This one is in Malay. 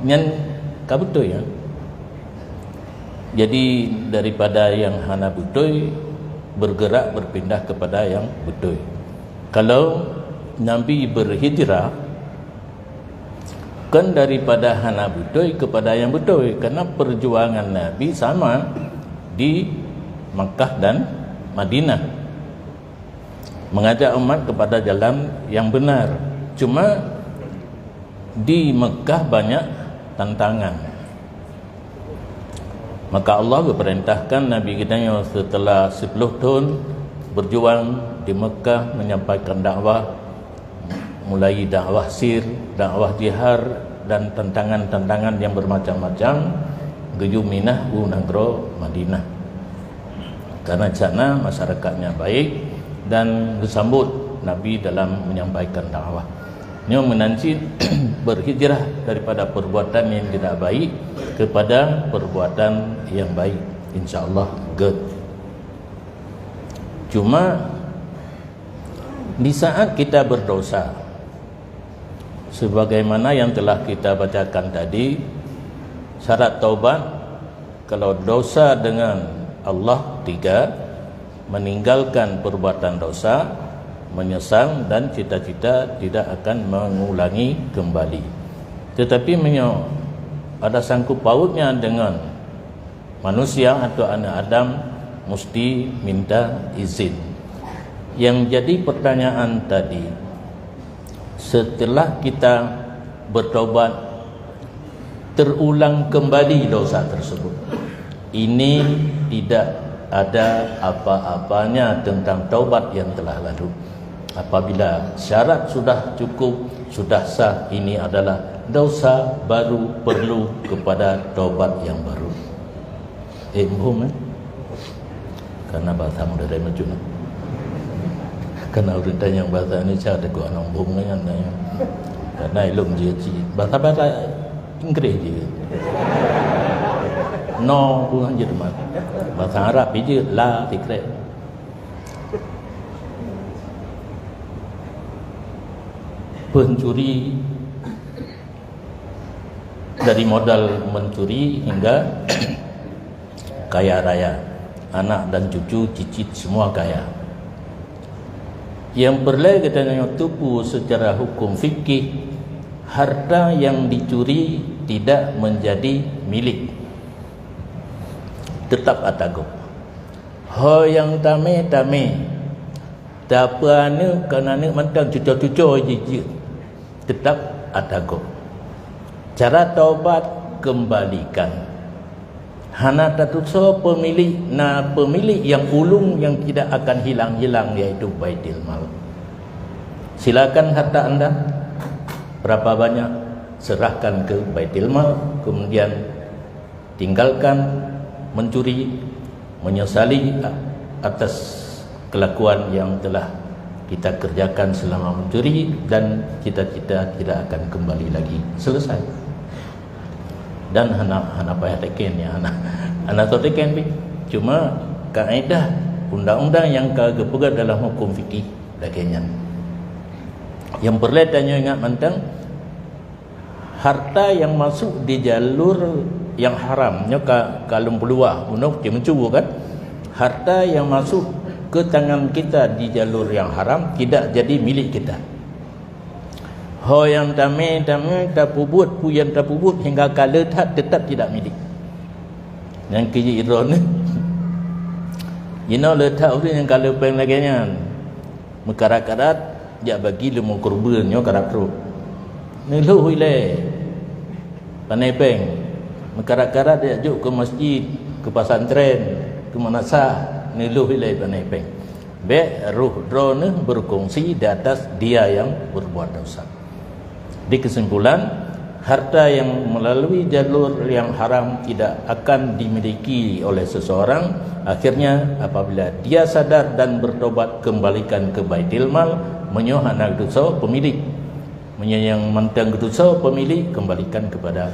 Ngan kabutoy ya. Jadi daripada yang hana butoy bergerak berpindah kepada yang butoy. Kalau Nabi berhijrah kan daripada hana butoy kepada yang butoy, karena perjuangan Nabi sama di Makkah dan Madinah, mengajak umat kepada jalan yang benar. Cuma di Mekah banyak tantangan, maka Allah memerintahkan Nabi kita yang setelah 10 tahun berjuang di Mekah menyampaikan dakwah, mulai dakwah sir, dakwah jihar, dan tantangan-tantangan yang bermacam-macam, geju minah negro Madinah, karena sana masyarakatnya baik dan disambut Nabi dalam menyampaikan dakwah. Ini menanti berhijrah daripada perbuatan yang tidak baik kepada perbuatan yang baik, insyaallah good. Cuma di saat kita berdosa, sebagaimana yang telah kita bacakan tadi, syarat taubat kalau dosa dengan Allah 3, meninggalkan perbuatan dosa, menyesal, dan cita-cita tidak akan mengulangi kembali. Tetapi ada sangkut pautnya dengan manusia atau anak Adam, mesti minta izin. Yang jadi pertanyaan tadi, setelah kita bertobat terulang kembali dosa tersebut, ini tidak ada apa-apanya tentang taubat yang telah lalu. Apabila syarat sudah cukup, sudah sah, ini adalah dosa baru, perlu kepada taubat yang baru. Karena bahasa muda dari maju. Karena orang tanya bahasa Indonesia ada gua nombong kan, karena ilmu dia bahasa Inggris je. No bukan Jerman. Bahasa Arab je la fikret. Pencuri, dari modal mencuri hingga kaya raya, anak dan cucu cicit semua kaya. Yang perlu kita tupu secara hukum fikih, harta yang dicuri tidak menjadi milik, tetap atago. Ho yang tame tapane kanane mantang cucu-cucu je tetap atago. Cara taubat, kembalikan. Hana tatuso pemilik yang ulung yang tidak akan hilang-hilang, yaitu baitul mal. Silakan harta anda berapa banyak, serahkan ke baitul mal, kemudian tinggalkan mencuri, menyesali atas kelakuan yang telah kita kerjakan selama mencuri, dan cita-cita tidak akan kembali lagi. Selesai. Dan hana payah teken ya, hana teken pi. Cuma kaedah undang-undang yang kegepugat dalam hukum fikih dagingnya. Yang perlu tanya ingat mantang, harta yang masuk di jalur yang haramnya kalung peluah untuk mencuri kan, harta yang masuk ke tangan kita di jalur yang haram tidak jadi milik kita. Ho yang tame tapubut, puyan tapubut hingga kala tetap tidak milik. Yang kiji iron letak urin yang kala peng lagi nya mekarat-karat dia bagi lemu kurban nyo karat ru ni lu huile panai peng mekarat-karat dia juk ke masjid, ke pesantren, ke manasah, ni lu huile panai peng be ruh drone berkongsi di atas dia yang berbuat dosa. Di kesimpulan, harta yang melalui jalur yang haram tidak akan dimiliki oleh seseorang. Akhirnya apabila dia sadar dan bertobat, kembalikan ke baitul mal, menyoh anak dosa pemilik, menyayang mantang dosa pemilik, kembalikan kepada